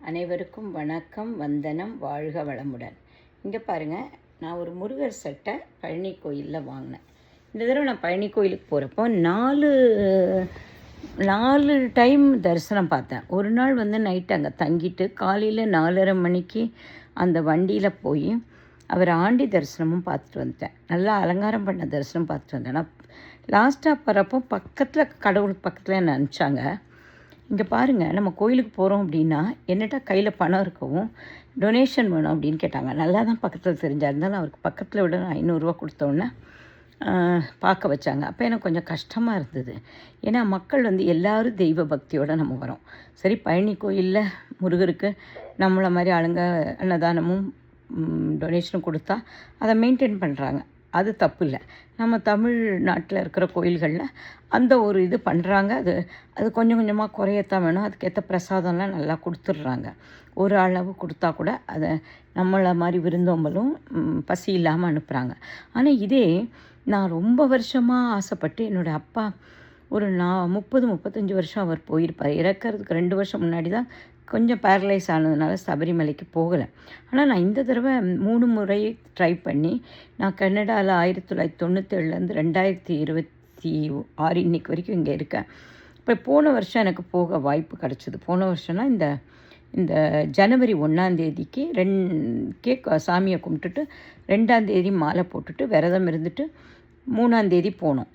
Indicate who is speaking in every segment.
Speaker 1: அனைவருக்கும் வணக்கம், வந்தனம், வாழ்க வளமுடன். இங்கே பாருங்கள், நான் ஒரு முருகர் சட்டை பழனி கோயிலில் வாங்கினேன். இந்த தடவை நான் பழனி கோயிலுக்கு போகிறப்போ நாலு டைம் தரிசனம் பார்த்தேன். ஒரு நாள் நைட்டு அங்கே தங்கிட்டு காலையில் 4:30 மணிக்கு அந்த வண்டியில் போய் அவர் ஆண்டி தரிசனமும் பார்த்துட்டு வந்துட்டேன். நல்லா அலங்காரம் பண்ண தரிசனம் பார்த்துட்டு வந்தேன். நான் லாஸ்ட்டாக போகிறப்போ பக்கத்தில் கடவுளுக்கு பக்கத்தில் என்னை அனுப்பிச்சாங்க. இங்கே பாருங்கள், நம்ம கோயிலுக்கு போகிறோம் அப்படின்னா என்னட்டா கையில் பணம் இருக்கவும் டொனேஷன் வேணும் அப்படின்னு கேட்டாங்க. நல்லா தான் பக்கத்தில் தெரிஞ்சால் இருந்தாலும் அவருக்கு பக்கத்தில் விட நான் 500 கொடுத்தோன்னே பார்க்க வச்சாங்க. அப்போ எனக்கு கொஞ்சம் கஷ்டமாக இருந்தது. ஏன்னா மக்கள் எல்லோரும் தெய்வ பக்தியோடு நம்ம வரோம். சரி, பழனி கோயிலில் முருகருக்கு நம்மளை மாதிரி ஆளுங்க அன்னதானமும் டொனேஷனும் கொடுத்தா அதை மெயின்டைன் பண்ணுறாங்க, அது தப்பு இல்லை. நம்ம தமிழ்நாட்டில் இருக்கிற கோயில்களில் அந்த ஒரு இது பண்ணுறாங்க. அது கொஞ்சம் கொஞ்சமாக குறையத்தான் வேணும். அதுக்கேற்ற பிரசாதம்லாம் நல்லா கொடுத்துட்றாங்க. ஒரு அளவு கொடுத்தா கூட அதை நம்மளை மாதிரி விருந்தோம்பலும் பசி இல்லாமல் அனுப்புகிறாங்க. ஆனால் இதே நான் ரொம்ப வருஷமாக ஆசைப்பட்டு என்னோடய அப்பா ஒரு 30-35 வருஷம் அவர் போயிருப்பார். இறக்கிறதுக்கு 2 வருஷம் முன்னாடி தான் கொஞ்சம் பேரலைஸ் ஆனதுனால சபரிமலைக்கு போகலை. ஆனால் நான் இந்த தடவை 3 முறை ட்ரை பண்ணி நான் கனடாவில் 1997 2026 இன்றைக்கி வரைக்கும் இங்கே இருக்கேன். இப்போ போன வருஷம் எனக்கு போக வாய்ப்பு கிடச்சிது. போன வருஷம்னா இந்த ஜனவரி 1 சாமியை கும்பிட்டுட்டு 2 மாலை போட்டுட்டு விரதம் இருந்துட்டு 3 போனோம்.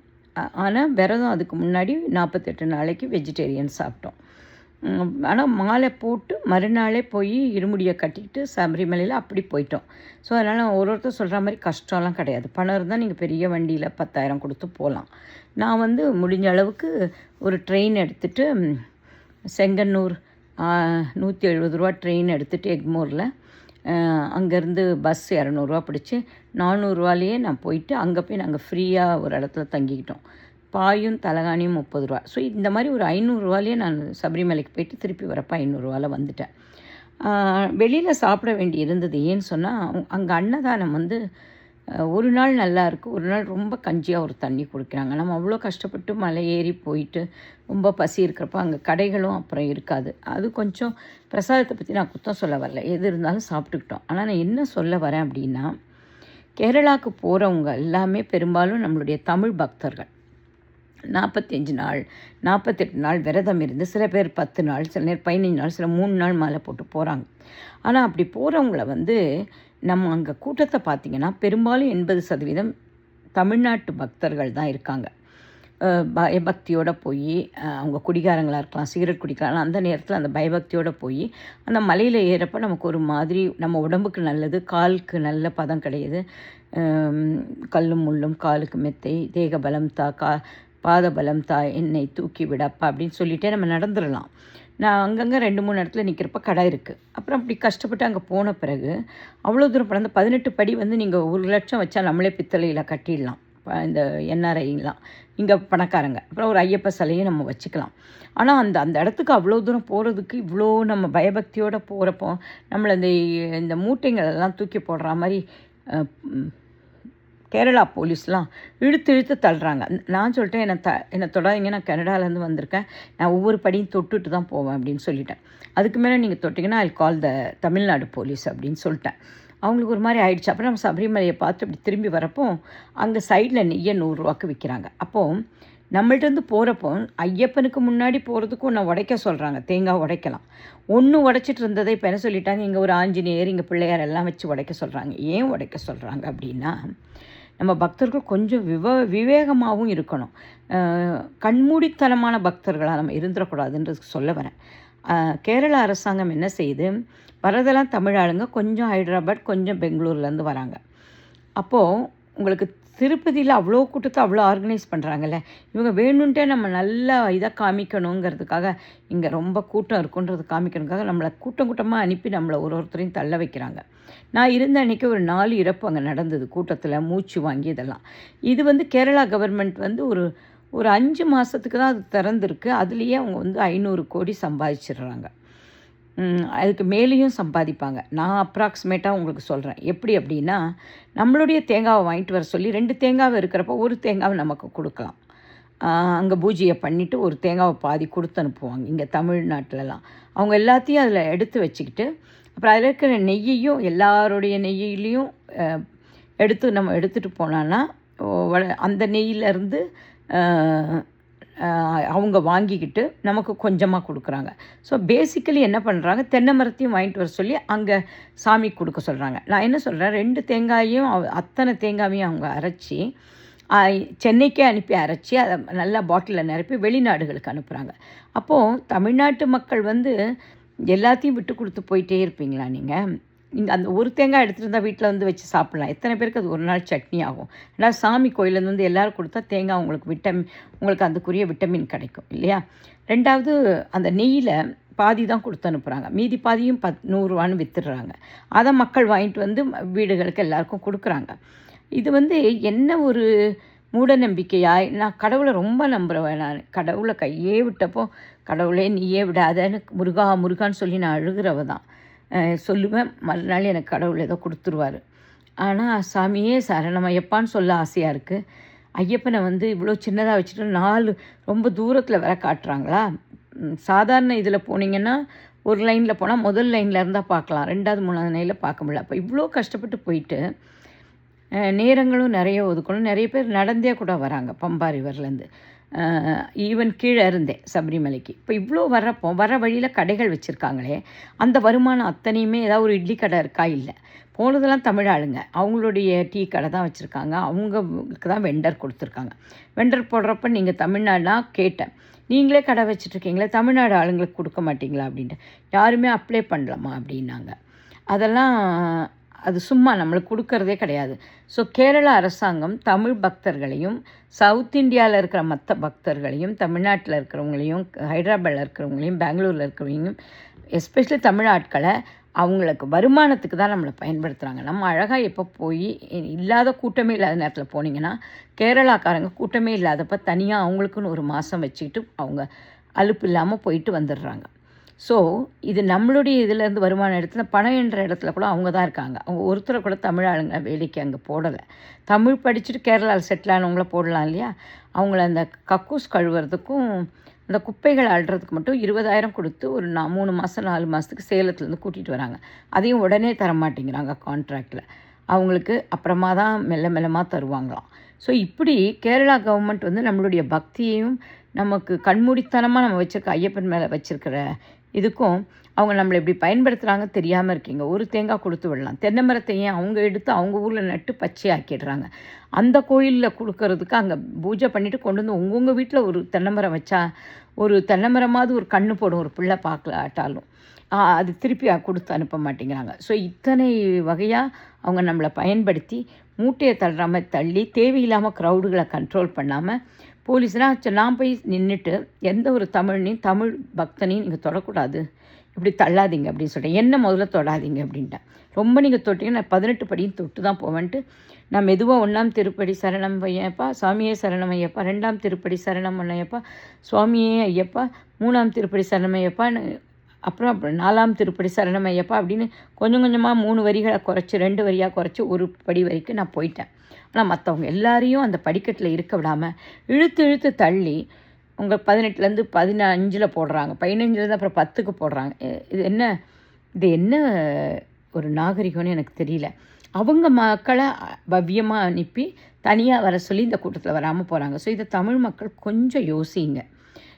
Speaker 1: ஆனால் விரதம் அதுக்கு முன்னாடி 48 நாளைக்கு வெஜிடேரியன் சாப்பிட்டோம். ஆனால் மாலை போட்டு மறுநாளே போய் இருமுடியை கட்டிக்கிட்டு சபரிமலையில் அப்படி போயிட்டோம். ஸோ அதனால் ஒருத்தர் சொல்கிற மாதிரி கஷ்டம்லாம் கிடையாது. பணம் இருந்தால் நீங்கள் பெரிய வண்டியில் 10,000 கொடுத்து போகலாம். நான் முடிஞ்ச அளவுக்கு ஒரு ட்ரெயின் எடுத்துகிட்டு செங்கன்னூர் 170 ட்ரெயின் எடுத்துகிட்டு எக்மோரில் அங்கேருந்து பஸ் 200 பிடிச்சி 400 நான் போயிட்டு அங்கே போய் நாங்கள் ஃப்ரீயாக ஒரு இடத்துல தங்கிக்கிட்டோம். பாயும் தலகாணியும் 30. ஸோ இந்த மாதிரி ஒரு 500 நான் சபரிமலைக்கு போயிட்டு திருப்பி வரப்போ 500 வந்துட்டேன். வெளியில் சாப்பிட வேண்டி இருந்தது. ஏன்னு சொன்னால் அங்கே அன்னதானம் ஒரு நாள் நல்லா இருக்குது, ஒரு நாள் ரொம்ப கஞ்சியாக ஒரு தண்ணி கொடுக்குறாங்க. நம்ம அவ்வளோ கஷ்டப்பட்டு மலை ஏறி போயிட்டு ரொம்ப பசி இருக்கிறப்ப அங்கே கடைகளும் அப்புறம் இருக்காது. அது கொஞ்சம் பிரசாதத்தை பற்றி நான் குத்தம் சொல்ல வரல, எது இருந்தாலும் சாப்பிட்டுக்கிட்டோம். ஆனால் நான் என்ன சொல்ல வரேன் அப்படின்னா, கேரளாவுக்கு போகிறவங்க எல்லாமே பெரும்பாலும் நம்மளுடைய தமிழ் பக்தர்கள் 45 நாள் 48 நாள் விரதம் இருந்து, சில பேர் 10 நாள், சில நேரம் 15 நாள், சில 3 நாள் மாலை போட்டு போகிறாங்க. ஆனால் அப்படி போகிறவங்கள நம்ம அங்கே கூட்டத்தை பார்த்திங்கன்னா பெரும்பாலும் 80% தமிழ்நாட்டு பக்தர்கள் தான் இருக்காங்க. பயபக்தியோடு போய் அவங்க குடிகாரங்களாக இருக்கலாம், சிகரெட் குடிக்கலாம். அந்த நேரத்தில் அந்த பயபக்தியோடு போய் அந்த மலையில் ஏறப்போ நமக்கு ஒரு மாதிரி நம்ம உடம்புக்கு நல்லது, காலுக்கு நல்ல பதம் கிடையாது. கல்லும் முள்ளும் காலுக்கு மெத்தை, தேக பலம் பாதபலம் என்னை தூக்கி விடப்பா அப்படின்னு சொல்லிகிட்டே நம்ம நடந்துடலாம். நான் அங்கங்கே 2-3 இடத்துல நிற்கிறப்ப கடை இருக்குது. அப்புறம் அப்படி கஷ்டப்பட்டு அங்கே போன பிறகு அவ்வளோ தூரம் படம் 18 படி நீங்கள் 1 லட்சம் வச்சா நம்மளே பித்தளையில் கட்டிடலாம். இந்த என்ஆர்ஐலாம் இங்கே பணக்காரங்க. அப்புறம் ஒரு ஐயப்ப சிலையும் நம்ம வச்சுக்கலாம். ஆனால் அந்த இடத்துக்கு அவ்வளோ தூரம் போகிறதுக்கு இவ்வளோ நம்ம பயபக்தியோடு போகிறப்போ நம்மளை இந்த மூட்டைங்களெல்லாம் தூக்கி போடுற மாதிரி கேரளா போலீஸ்லாம் இழுத்து தள்ளுறாங்க. நான் சொல்லிட்டேன், என்னை தொடாதீங்க, நான் கனடாலேருந்து வந்திருக்கேன், நான் ஒவ்வொரு படியும் தொட்டுட்டு தான் போவேன் அப்படின்னு சொல்லிட்டேன். அதுக்கு மேலே நீங்கள் தொட்டிங்கன்னா ஐ கால் த தமிழ்நாடு போலீஸ் அப்படின்னு சொல்லிட்டேன். அவங்களுக்கு ஒரு மாதிரி ஆயிடுச்சு. அப்புறம் நம்ம சபரிமலையை பார்த்து அப்படி திரும்பி வரப்போ அங்கே சைடில் நெய்யை 100 விற்கிறாங்க. அப்போது நம்மள்டேருந்து போகிறப்போ ஐயப்பனுக்கு முன்னாடி போகிறதுக்கும் ஒன்று உடைக்க சொல்கிறாங்க. தேங்காய் உடைக்கலாம். ஒன்று உடைச்சிட்டு இருந்ததை இப்போ என்ன சொல்லிட்டாங்க, இங்கே ஒரு ஆஞ்சநேயர், இங்கே பிள்ளையார் எல்லாம் வச்சு உடைக்க சொல்கிறாங்க. ஏன் உடைக்க சொல்கிறாங்க அப்படின்னா, நம்ம பக்தர்கள் கொஞ்சம் விவேகமாகவும் இருக்கணும். கண்மூடித்தனமான பக்தர்களாக நம்ம இருந்துடக்கூடாதுன்றதுக்கு சொல்ல வரேன். கேரளா அரசாங்கம் என்ன செய்யுது, வரதெல்லாம் தமிழ் ஆளுங்க, கொஞ்சம் ஹைதராபாத், கொஞ்சம் பெங்களூர்லேருந்து வராங்க. அப்போது உங்களுக்கு திருப்பதியில் அவ்வளோ கூட்டத்தை அவ்வளோ ஆர்கனைஸ் பண்ணுறாங்கல்ல, இவங்க வேணுன்ட்டே நம்ம நல்லா இதை காமிக்கணுங்கிறதுக்காக, இங்கே ரொம்ப கூட்டம் இருக்குன்றது காமிக்கணுக்காக நம்மளை கூட்டமாக அனுப்பி நம்மளை ஒருத்தரையும் தள்ள வைக்கிறாங்க. நான் இருந்த அன்றைக்கி ஒரு 4 இறப்பு அங்கே நடந்தது, கூட்டத்தில் மூச்சு வாங்கி இதெல்லாம். இது கேரளா கவர்மெண்ட் ஒரு 5 மாதத்துக்கு தான் அது திறந்துருக்கு. அதுலேயே அவங்க 500 கோடி சம்பாதிச்சிடுறாங்க. அதுக்கு மேலேயும் சம்பாதிப்பாங்க. நான் அப்ராக்சிமேட்டாக உங்களுக்கு சொல்கிறேன். எப்படி அப்படின்னா, நம்மளுடைய தேங்காவை வாங்கிட்டு வர சொல்லி 2 தேங்காவை இருக்கிறப்போ 1 தேங்காவை நமக்கு கொடுக்கலாம். அங்கே பூஜையை பண்ணிவிட்டு ஒரு தேங்காவை பாதி கொடுத்து அனுப்புவாங்க. இங்கே தமிழ்நாட்டிலலாம் அவங்க எல்லாத்தையும் அதில் எடுத்து வச்சுக்கிட்டு, அப்புறம் அதில் இருக்கிற நெய்யையும் எல்லாருடைய நெய்யிலையும் எடுத்து நம்ம எடுத்துகிட்டு போனோன்னா அந்த நெய்யிலேருந்து அவங்க வாங்கிக்கிட்டு நமக்கு கொஞ்சமாக கொடுக்குறாங்க. ஸோ பேசிக்கலி என்ன பண்ணுறாங்க, தென்னை மரத்தையும் வாங்கிட்டு வர சொல்லி அங்கே சாமிக்கு கொடுக்க சொல்கிறாங்க. நான் என்ன சொல்கிறேன், 2 தேங்காயும் அத்தனை தேங்காயையும் அவங்க அரைச்சி சென்னைக்கே அனுப்பி அரைச்சி அதை நல்லா பாட்டிலில் நிரப்பி வெளிநாடுகளுக்கு அனுப்புகிறாங்க. அப்போது தமிழ்நாட்டு மக்கள் வந்து எல்லாத்தையும் விட்டு கொடுத்து போயிட்டே இருப்பீங்களா நீங்கள்? நீங்கள் அந்த ஒரு தேங்காய் எடுத்துகிட்டு இருந்தால் வீட்டில் வந்து வச்சு சாப்பிட்லாம். எத்தனை பேருக்கு அது ஒரு நாள் சட்னி ஆகும். ஏன்னா சாமி கோயிலேருந்து வந்து எல்லோரும் கொடுத்தா தேங்காய் உங்களுக்கு அதுக்குரிய விட்டமின் கிடைக்கும் இல்லையா? 2வது அந்த நெய்யில் பாதி தான் கொடுத்து அனுப்புகிறாங்க, மீதி பாதியும் 100 விற்றுடுறாங்க. அதை மக்கள் வாங்கிட்டு வந்து வீடுகளுக்கு எல்லாருக்கும் கொடுக்குறாங்க. இது வந்து என்ன ஒரு மூட நம்பிக்கையா? நான் கடவுளை ரொம்ப நம்புகிறேன். நான் கடவுளை கையே விட்டப்போ கடவுளே நீயே விடாதன்னு முருகான்னு சொல்லி நான் அழுகிறவ தான். சொல்லுவேன், மறுநாள் எனக்கு கடவுள் ஏதோ கொடுத்துருவார். ஆனால் சாமியே சரணமையப்பான்னு சொல்ல ஆசையாக இருக்குது. ஐயப்பனை வந்து இவ்வளோ சின்னதாக வச்சுட்டு 4 ரொம்ப தூரத்தில் வர காட்டுறாங்களா? சாதாரண இதில் போனீங்கன்னா ஒரு லைனில் போனால் முதல் லைனில் இருந்தால் பார்க்கலாம், 2வது 3வது லைனில் பார்க்க முடியல. அப்போ இவ்வளோ கஷ்டப்பட்டு போயிட்டு நேரங்களும் நிறைய ஒதுக்கணும். நிறைய பேர் நடந்தே கூட வராங்க பம்பா ரிவர்லேருந்து, ஈவன் கீழே இருந்தேன் சபரிமலைக்கு. இப்போ இவ்வளோ வர வழியில் கடைகள் வச்சுருக்காங்களே, அந்த வருமானம் அத்தனையுமே ஏதாவது ஒரு இட்லி கடை இருக்கா? இல்லை. போனதெல்லாம் தமிழ் ஆளுங்க, அவங்களுடைய டீ கடை தான் வச்சுருக்காங்க, அவங்களுக்கு தான் வெண்டர் கொடுத்துருக்காங்க. வெண்டர் போடுறப்ப நீங்கள் தமிழ்நாடுலாம் கேட்டேன், நீங்களே கடை வச்சுட்ருக்கீங்களே, தமிழ்நாடு ஆளுங்களுக்கு கொடுக்க மாட்டிங்களா அப்படின்ட்டு. யாருமே அப்ளை பண்ணலாமா அப்படின்னாங்க. அதெல்லாம் அது சும்மா நம்மளுக்கு கொடுக்கறதே கிடையாது. ஸோ கேரளா அரசாங்கம் தமிழ் பக்தர்களையும், சவுத் இந்தியாவில் இருக்கிற மற்ற பக்தர்களையும், தமிழ்நாட்டில் இருக்கிறவங்களையும், ஹைதராபாத்தில் இருக்கிறவங்களையும், பெங்களூரில் இருக்கிறவங்களையும், எஸ்பெஷலி தமிழ் ஆட்களை அவங்களுக்கு வருமானத்துக்கு தான் நம்மளை பயன்படுத்துகிறாங்க. நம்ம அழகாக எப்போ போய் இல்லாத கூட்டமே இல்லாத நேரத்தில் போனீங்கன்னா, கேரளாக்காரங்க கூட்டமே இல்லாதப்போ தனியாக அவங்களுக்குன்னு ஒரு மாதம் வச்சுக்கிட்டு அவங்க அலுப்பு இல்லாமல் போயிட்டு வந்துடுறாங்க. ஸோ இது நம்மளுடைய இதிலேருந்து வருமானம் இடத்துல பணம் என்ற இடத்துல கூட அவங்க தான் இருக்காங்க. அவங்க ஒருத்தரை கூட தமிழ் ஆளுங்க வேலைக்கு அங்கே போடலை. தமிழ் படிச்சுட்டு கேரளாவில் செட்டில் ஆனவங்கள போடலாம் இல்லையா? அவங்கள அந்த கக்கூஸ் கழுவுறதுக்கும் அந்த குப்பைகள் அள்ளுறதுக்கு மட்டும் 20,000 கொடுத்து ஒரு 3 மாதம் 4 மாதத்துக்கு சேலத்துலேருந்து கூட்டிகிட்டு வராங்க. அதையும் உடனே தரமாட்டேங்கிறாங்க கான்ட்ராக்டில். அவங்களுக்கு அப்புறமா தான் மெல்லமாக தருவாங்களாம். ஸோ இப்படி கேரளா கவர்மெண்ட் வந்து நம்மளுடைய பக்தியையும் நமக்கு கண்மூடித்தனமாக நம்ம வச்சுருக்க ஐயப்பன் மேலே வச்சுருக்கிற இதுக்கும் அவங்க நம்மளை எப்படி பயன்படுத்துகிறாங்க தெரியாமல் இருக்கீங்க. ஒரு தேங்காய் கொடுத்து விடலாம். தென்னை மரத்தையும் அவங்க எடுத்து அவங்க ஊரில் நட்டு பச்சையாக்கிடுறாங்க. அந்த கோயிலில் கொடுக்கறதுக்கு அங்கே பூஜை பண்ணிவிட்டு கொண்டு வந்து உங்கள் வீட்டில் ஒரு தென்னை மரம் வச்சா ஒரு தென்னை மரமாவது ஒரு கண்ணு போடும், ஒரு பிள்ளை பார்க்கலாட்டாலும் அது திருப்பி கொடுத்து அனுப்ப மாட்டேங்கிறாங்க. ஸோ இத்தனை வகையாக அவங்க நம்மளை பயன்படுத்தி மூட்டையை தள்ளுறாமல் தள்ளி தேவையில்லாமல் க்ரௌடுகளை கண்ட்ரோல் பண்ணாமல் போலீஸ்னால் நான் போய் நின்றுட்டு எந்த ஒரு தமிழ் பக்தனையும் நீங்கள் தொடக்கூடாது, இப்படி தள்ளாதீங்க அப்படின்னு சொல்லிட்டேன். என்ன முதல்ல தொடாதீங்க அப்படின்ட்டேன். ரொம்ப நீங்கள் தொட்டிங்கன்னா நான் 18 படியும் தொட்டு தான் போவேன்ட்டு நான் மெதுவாக 1ஆம் திருப்படி சரணம் ஐயப்பா சுவாமியே சரணம் ஐயப்பா, 2ஆம் திருப்படி சரணம் ஐயப்பா சுவாமியே ஐயப்பா, 3ஆம் திருப்படி சரணம் ஐயப்பான்னு அப்புறம் 4ஆம் திருப்படி சரணம் ஐயப்பா அப்படின்னு கொஞ்சம் கொஞ்சமாக 3 வரிகளை குறைச்சி 2 வரியாக குறைச்சி ஒரு படி வரைக்கும் நான் போயிட்டேன். ஆனால் மற்றவங்க எல்லாரையும் அந்த படிக்கட்டில் இருக்க விடாமல் இழுத்து தள்ளி உங்கள் 18லேருந்து 15 போடுறாங்க, 15லேருந்து அப்புறம் 10க்கு போடுறாங்க. இது என்ன ஒரு நாகரிகம்னு எனக்கு தெரியல. அவங்க மக்களை பவ்யமாக அனுப்பி தனியாக வர சொல்லி இந்த கூட்டத்தில் வராமல் போகிறாங்க. ஸோ இதை தமிழ் மக்கள் கொஞ்சம் யோசிங்க.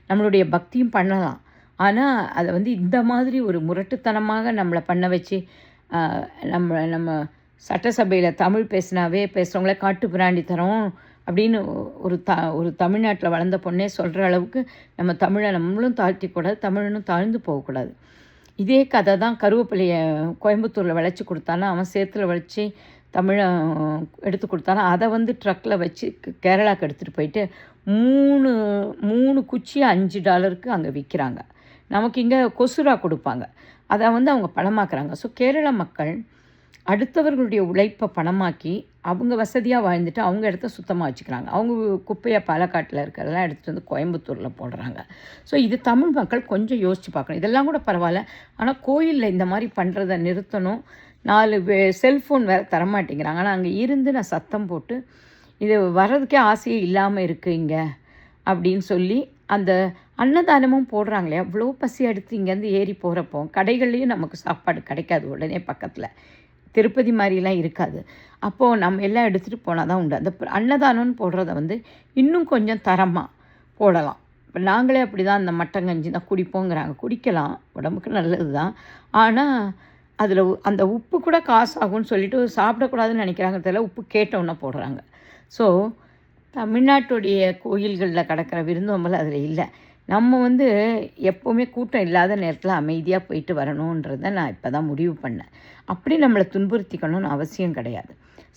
Speaker 1: நம்மளுடைய பக்தியும் பண்ணலாம், ஆனால் அதை வந்து இந்த மாதிரி ஒரு முரட்டுத்தனமாக நம்மளை பண்ண வச்சு நம்ம சட்டசபையில் தமிழ் பேசுகிறவங்கள காட்டு பிராண்டி தரோம் அப்படின்னு ஒரு தமிழ்நாட்டில் வளர்ந்த பொண்ணே சொல்கிற அளவுக்கு நம்ம தமிழை நம்மளும் தாழ்த்திக்கூடாது, தமிழனும் தாழ்ந்து போகக்கூடாது. இதே கதை தான் கருவேப்பிலையை கோயம்புத்தூரில் விளைச்சி கொடுத்தானா, அவன் சேத்துல விளைச்சி தமிழை எடுத்து கொடுத்தானா, அதை வந்து ட்ரக்கில் வச்சு கேரளாவுக்கு எடுத்துகிட்டு போயிட்டு 3 குச்சி $5 அங்கே விற்கிறாங்க. நமக்கு இங்கே கொசுரா கொடுப்பாங்க, அதை வந்து அவங்க பணமாக்குறாங்க. ஸோ கேரள மக்கள் அடுத்தவர்களுடைய உழைப்பை பணமாக்கி அவங்க வசதியாக வாழ்ந்துட்டு அவங்க இடத்த சுத்தமாக வச்சுக்கிறாங்க. அவங்க குப்பையை பாலக்காட்டில் இருக்கிறதெல்லாம் எடுத்துகிட்டு வந்து கோயம்புத்தூரில் போடுறாங்க. ஸோ இது தமிழ் மக்கள் கொஞ்சம் யோசித்து பார்க்கணும். இதெல்லாம் கூட பரவாயில்ல, ஆனால் கோயிலில் இந்த மாதிரி பண்ணுறதை நிறுத்தணும். 4 செல்ஃபோன் வேறு தரமாட்டேங்கிறாங்க. ஆனால் அங்கே இருந்து நான் சத்தம் போட்டு இது வர்றதுக்கே ஆசையே இல்லாமல் இருக்குது இங்கே அப்படின்னு சொல்லி அந்த அன்னதானமும் போடுறாங்களே, அவ்வளோ பசி எடுத்து இங்கேருந்து ஏறி போகிறப்போ கடைகள்லேயும் நமக்கு சாப்பாடு கிடைக்காது உடனே பக்கத்தில், திருப்பதி மாதிரிலாம் இருக்காது. அப்போது நம்ம எல்லாம் எடுத்துகிட்டு போனால் தான் உண்டு. அந்த அன்னதானம்னு போடுறத வந்து இன்னும் கொஞ்சம் தரமாக போடலாம். இப்போ நாங்களே அப்படி தான் அந்த மட்டங்கஞ்சி தான் குடிப்போங்கிறாங்க. குடிக்கலாம், உடம்புக்கு நல்லது தான். ஆனால் அதில் அந்த உப்பு கூட காசு ஆகும்னு சொல்லிட்டு சாப்பிடக்கூடாதுன்னு நினைக்கிறாங்க தெரியல, உப்பு கேட்டோன்னே போடுறாங்க. ஸோ தமிழ்நாட்டுடைய கோயில்களில் கிடக்கிற விருந்தோம்பல் அதில் இல்லை. நம்ம வந்து எப்போவுமே கூட்டம் இல்லாத நேரத்தில் அமைதியாக போயிட்டு வரணுன்றதை நான் இப்போ தான் முடிவு பண்ணேன். அப்படி நம்மளை துன்புறுத்திக்கணும்னு அவசியம் கிடையாது.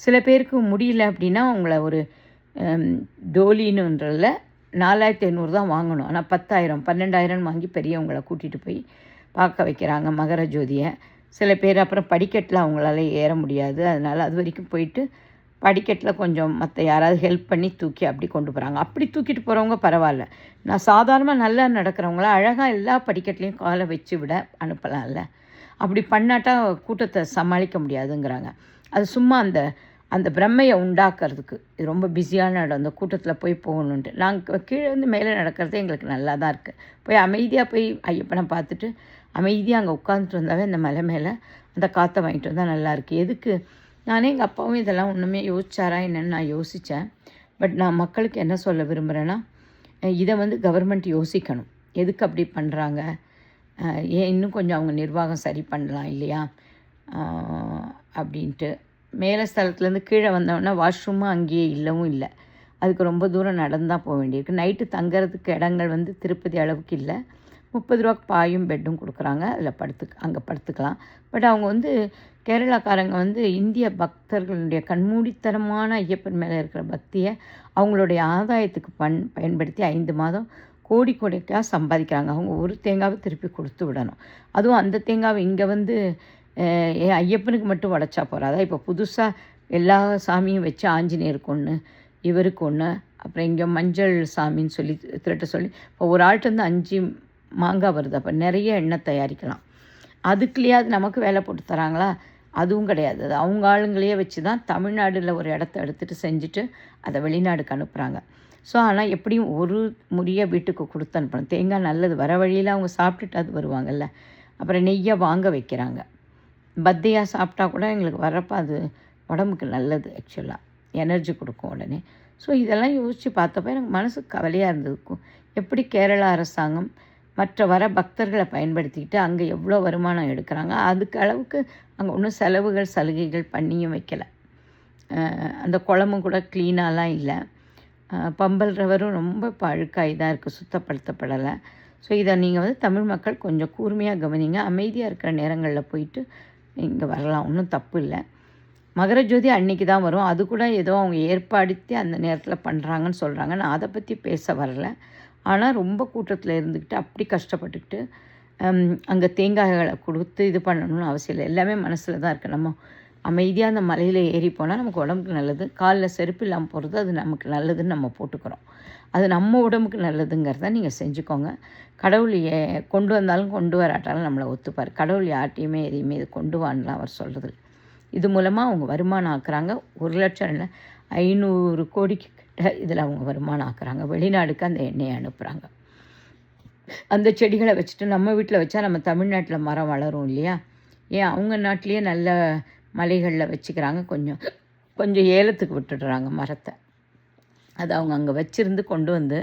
Speaker 1: சில பேருக்கு முடியல அப்படின்னா அவங்கள ஒரு டோலின்னுன்றதில் 4500 தான் வாங்கணும். ஆனால் 10,000 12,000 வாங்கி பெரியவங்களை கூட்டிகிட்டு போய் பார்க்க வைக்கிறாங்க மகர ஜோதியை. சில பேர் அப்புறம் படிக்கட்டில் அவங்களால ஏற முடியாது, அதனால் அது வரைக்கும் போயிட்டு படிக்கட்டில் கொஞ்சம் மற்ற யாராவது ஹெல்ப் பண்ணி தூக்கி அப்படி கொண்டு போகிறாங்க. அப்படி தூக்கிட்டு போகிறவங்க பரவாயில்ல. நான் சாதாரணமாக நல்லா நடக்கிறவங்கள அழகாக எல்லா படிக்கட்டுலேயும் காலை வச்சு விட அனுப்பலாம்ல. அப்படி பண்ணாட்டா கூட்டத்தை சமாளிக்க முடியாதுங்கிறாங்க. அது சும்மா அந்த அந்த பிரம்மையை உண்டாக்குறதுக்கு. இது ரொம்ப பிஸியான இடம், அந்த கூட்டத்தில் போய் போகணுன்ட்டு. நாங்கள் கீழே வந்து மேலே நடக்கிறதே எங்களுக்கு நல்லா தான் இருக்குது. போய் அமைதியாக போய் ஐயப்பனை பார்த்துட்டு அமைதியாக அங்கே உட்காந்துட்டு வந்தாவே அந்த மலை மேலே அந்த காற்றை வாங்கிட்டு வந்தால் நல்லாயிருக்கு. எதுக்கு நானே எங்கள் அப்பாவும் இதெல்லாம் ஒன்றுமே யோசிச்சாரா என்னென்னு நான் யோசித்தேன். பட் நான் மக்களுக்கு என்ன சொல்ல விரும்புகிறேன்னா, இதை வந்து கவர்மெண்ட் யோசிக்கணும். எதுக்கு அப்படி பண்ணுறாங்க, ஏன் இன்னும் கொஞ்சம் அவங்க நிர்வாகம் சரி பண்ணலாம் இல்லையா அப்படின்ட்டு. மேலே ஸ்தலத்துலேருந்து கீழே வந்தோன்னா வாஷ்ரூமும் அங்கேயே இல்லவும் இல்லை. அதுக்கு ரொம்ப தூரம் நடந்தால் போக வேண்டியிருக்கு. நைட்டு தங்குறதுக்கு இடங்கள் வந்து திருப்பதி அளவுக்கு இல்லை. 30 ரூபாய்க்கு பாயும் பெட்டும் கொடுக்குறாங்க, அதில் அங்கே படுத்துக்கலாம். பட் அவங்க வந்து கேரளாக்காரங்க வந்து இந்திய பக்தர்களுடைய கண்மூடித்தனமான ஐயப்பன் மேலே இருக்கிற பக்தியை அவங்களுடைய ஆதாயத்துக்கு பயன்படுத்தி 5 மாதம் கோடிக்காக சம்பாதிக்கிறாங்க. அவங்க ஒரு தேங்காவை திருப்பி கொடுத்து விடணும். அதுவும் அந்த தேங்காவை இங்கே வந்து ஐயப்பனுக்கு மட்டும் உடச்சா போகிறாதா? இப்போ புதுசாக எல்லா சாமியும் வச்சு ஆஞ்சநேயருக்கு ஒன்று, இவருக்கு ஒன்று, அப்புறம் இங்கே மஞ்சள் சாமின்னு சொல்லி திருட்ட சொல்லி இப்போ ஒரு ஆள்கிட்ட வந்து 5 மாங்காய் வருது. அப்போ நிறைய எண்ணெய் தயாரிக்கலாம். அதுக்குள்ளேயாவது நமக்கு வேலை போட்டு தராங்களா? அதுவும் கிடையாது. அது அவங்க ஆளுங்களையே வச்சு தான் தமிழ்நாட்டில் ஒரு இடத்த எடுத்துகிட்டு செஞ்சுட்டு அதை வெளிநாடுக்கு அனுப்புகிறாங்க. ஸோ ஆனால் எப்படியும் ஒரு முறையை வீட்டுக்கு கொடுத்து அனுப்பணும். தேங்காய் நல்லது, வர வழியில் அவங்க சாப்பிட்டுட்டு அது வருவாங்கள்ல. அப்புறம் நெய்யை வாங்க வைக்கிறாங்க. பத்தியாக சாப்பிட்டா கூட எங்களுக்கு வரப்போ அது உடம்புக்கு நல்லது, ஆக்சுவலாக எனர்ஜி கொடுக்கும் உடனே. ஸோ இதெல்லாம் யோசித்து பார்த்தப்போ எனக்கு மனசுக்கு கவலையாக இருந்ததுக்கும், எப்படி கேரளா அரசாங்கம் மற்ற வர பக்தர்களை பயன்படுத்திக்கிட்டு அங்கே எவ்வளோ வருமானம் எடுக்கிறாங்க, அதுக்கு அளவுக்கு அங்கே ஒன்றும் செலவுகள் சலுகைகள் பண்ணியும் வைக்கலை. அந்த குளமும் கூட க்ளீனாலாம் இல்லை. பம்பல் ரவரும் ரொம்ப இப்போ அழுக்காகி தான் இருக்குது, சுத்தப்படுத்தப்படலை. ஸோ இதை நீங்கள் வந்து தமிழ் மக்கள் கொஞ்சம் கூர்மையாக கவனிங்க. அமைதியாக இருக்கிற நேரங்களில் போயிட்டு இங்கே வரலாம், ஒன்றும் தப்பு இல்லை. மகர ஜோதி அன்றைக்கி தான் வரும். அது கூட ஏதோ அவங்க ஏற்பாடுத்தி அந்த நேரத்தில் பண்ணுறாங்கன்னு சொல்கிறாங்க. நான் அதை பற்றி பேச வரல. ஆனால் ரொம்ப கூட்டத்தில் இருந்துக்கிட்டு அப்படி கஷ்டப்பட்டுக்கிட்டு அங்கே தேங்காய்களை கொடுத்து இது பண்ணணும்னு அவசியம் இல்லை. எல்லாமே மனசில் தான் இருக்குது. நம்ம அமைதியாக அந்த மலையில் ஏறி போனால் நமக்கு உடம்புக்கு நல்லது. காலில் செருப்பு இல்லாமல் போகிறது அது நமக்கு நல்லதுன்னு நம்ம போட்டுக்கிறோம். அது நம்ம உடம்புக்கு நல்லதுங்கிறத நீங்கள் செஞ்சுக்கோங்க. கடவுள் கொண்டு வந்தாலும் கொண்டு வராட்டாலும் நம்மளை ஒத்துப்பார். கடவுள் யார்ட்டையுமே எதையுமே இது கொண்டு வான்லாம் அவர் சொல்கிறது. இது மூலமாக அவங்க வருமானம் ஆக்குறாங்க. 1 லட்சம் இல்லை, 500 கோடிக்கு கிட்ட இதில் அவங்க வருமானம் ஆக்குறாங்க. வெளிநாடுக்கு அந்த எண்ணெயை அனுப்புகிறாங்க. அந்த செடிகளை வச்சுட்டு நம்ம வீட்டில் வச்சா நம்ம தமிழ்நாட்டில் மரம் வளரும் இல்லையா? ஏன் அவங்க நாட்டிலேயே நல்ல மலைகளில் வச்சுக்கிறாங்க, கொஞ்சம் கொஞ்சம் ஏலத்துக்கு விட்டுடுறாங்க மரத்தை. அது அவங்க அங்கே வச்சுருந்து கொண்டு வந்து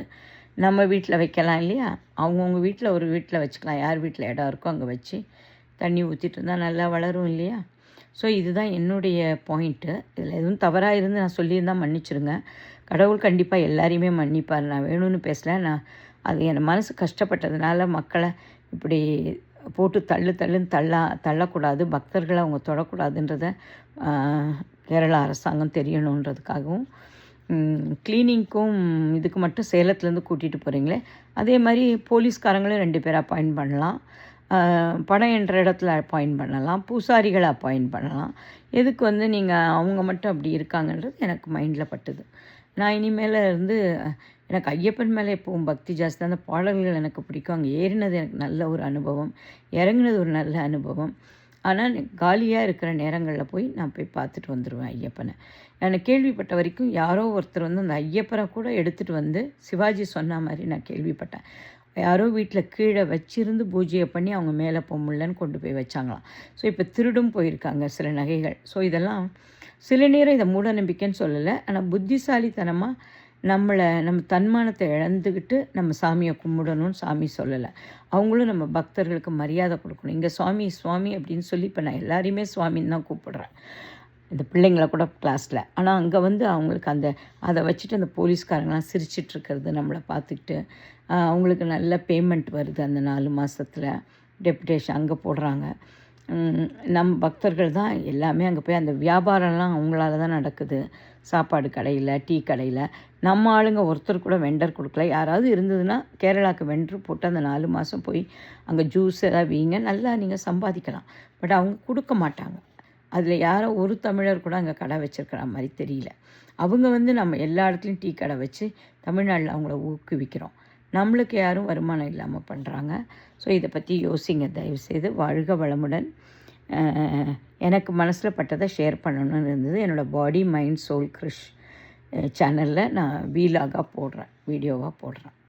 Speaker 1: நம்ம வீட்டில் வைக்கலாம் இல்லையா? அவங்கவுங்க வீட்டில் ஒரு வீட்டில் வச்சுக்கலாம். யார் வீட்டில் இடம் இருக்கோ அங்கே வச்சு தண்ணி ஊற்றிட்டு இருந்தால் நல்லா வளரும் இல்லையா? ஸோ இதுதான் என்னுடைய பாயிண்ட்டு. இதில் எதுவும் தவறாக இருந்து நான் சொல்லியிருந்தால் மன்னிச்சிடுங்க. கடவுள் கண்டிப்பாக எல்லாரையுமே மன்னிப்பார். நான் வேணும்னு பேசல. நான் அது என் மனசு கஷ்டப்பட்டதுனால மக்களை இப்படி போட்டு தள்ளுன்னு தள்ளக்கூடாது, பக்தர்களை அவங்க தொடக்கூடாதுன்றதை கேரளா அரசாங்கம் தெரியணுன்றதுக்காகவும், க்ளீனிங்க்கும் இதுக்கு மட்டும் சேலத்துலேருந்து கூட்டிகிட்டு போகிறீங்களே, அதே மாதிரி போலீஸ்காரங்களும் 2 பேர் அப்பாயிண்ட் பண்ணலாம். படம் என்ற இடத்துல அப்பாயிண்ட் பண்ணலாம். பூசாரிகளை அப்பாயிண்ட் பண்ணலாம். எதுக்கு வந்து நீங்கள் அவங்க மட்டும் அப்படி இருக்காங்கன்றது எனக்கு மைண்டில் பட்டுது. நான் இனிமேல் இருந்து எனக்கு ஐயப்பன் மேலே எப்பவும் பக்தி ஜாஸ்தி. அந்த பாடல்கள் எனக்கு பிடிக்கும். அங்கே ஏறினது எனக்கு நல்ல ஒரு அனுபவம், இறங்கினது ஒரு நல்ல அனுபவம். ஆனால் காலியாக இருக்கிற நேரங்களில் போய் நான் போய் பார்த்துட்டு வந்துடுவேன் ஐயப்பனை. நான் கேள்விப்பட்ட வரைக்கும் யாரோ ஒருத்தர் வந்து அந்த ஐயப்பனை கூட எடுத்துகிட்டு வந்து சிவாஜி சொன்ன மாதிரி நான் கேள்விப்பட்டேன். யாரோ வீட்டில் கீழே வச்சிருந்து பூஜையை பண்ணி அவங்க மேலே போக முடியலன்னு கொண்டு போய் வச்சாங்களாம். ஸோ இப்போ திருடும் போயிருக்காங்க சில நகைகள். ஸோ இதெல்லாம் சில நேரம் இதை மூட நம்பிக்கைன்னு சொல்லலை, ஆனால் புத்திசாலித்தனமாக நம்ம தன்மானத்தை இழந்துக்கிட்டு நம்ம சாமியை கும்பிடணும்னு சாமி சொல்லலை. அவங்களும் நம்ம பக்தர்களுக்கு மரியாதை கொடுக்கணும். இங்கே சுவாமி அப்படின்னு சொல்லி இப்போ நான் எல்லாரையுமே சுவாமின்னு தான் கூப்பிடுறேன், இந்த பிள்ளைங்களை கூட கிளாஸில். ஆனால் அங்கே வந்து அவங்களுக்கு அதை வச்சுட்டு அந்த போலீஸ்காரங்களாம் சிரிச்சிட்ருக்கிறது நம்மளை பார்த்துக்கிட்டு, அவங்களுக்கு நல்ல பேமெண்ட் வருது அந்த 4 மாதத்தில், டெப்புடேஷன் அங்கே போடுறாங்க. நம்ம பக்தர்கள் தான் எல்லாமே அங்கே போய் அந்த வியாபாரம்லாம் அவங்களால தான் நடக்குது. சாப்பாடு கடையில், டீ கடையில் நம்ம ஆளுங்க ஒருத்தர் கூட வெண்டர் கொடுக்கல. யாராவது இருந்ததுன்னா கேரளாவுக்கு வெண்டர் போட்டு அந்த 4 மாதம் போய் அங்கே ஜூஸ் எதாவது வீங்க, நல்லா நீங்கள் சம்பாதிக்கலாம். பட் அவங்க கொடுக்க மாட்டாங்க. அதில் யாரோ ஒரு தமிழர் கூட அங்கே கடை வச்சுருக்கிற மாதிரி தெரியல. அவங்க வந்து நம்ம எல்லா இடத்துலையும் டீ கடை வச்சு தமிழ்நாட்டில் அவங்கள ஊக்குவிக்கிறோம். நம்மளுக்கு யாரும் வருமானம் இல்லாமல் பண்ணுறாங்க. ஸோ இதை பற்றி யோசிங்க தயவுசெய்து. வாழ்க வளமுடன். எனக்கு மனசில் பட்டதை ஷேர் பண்ணணும்னு இருந்தது. என்னோடய பாடி மைண்ட் சோல் கிரிஷ் சேனலில் நான் வீலாகாக போடுறேன், வீடியோவாக போடுறேன்.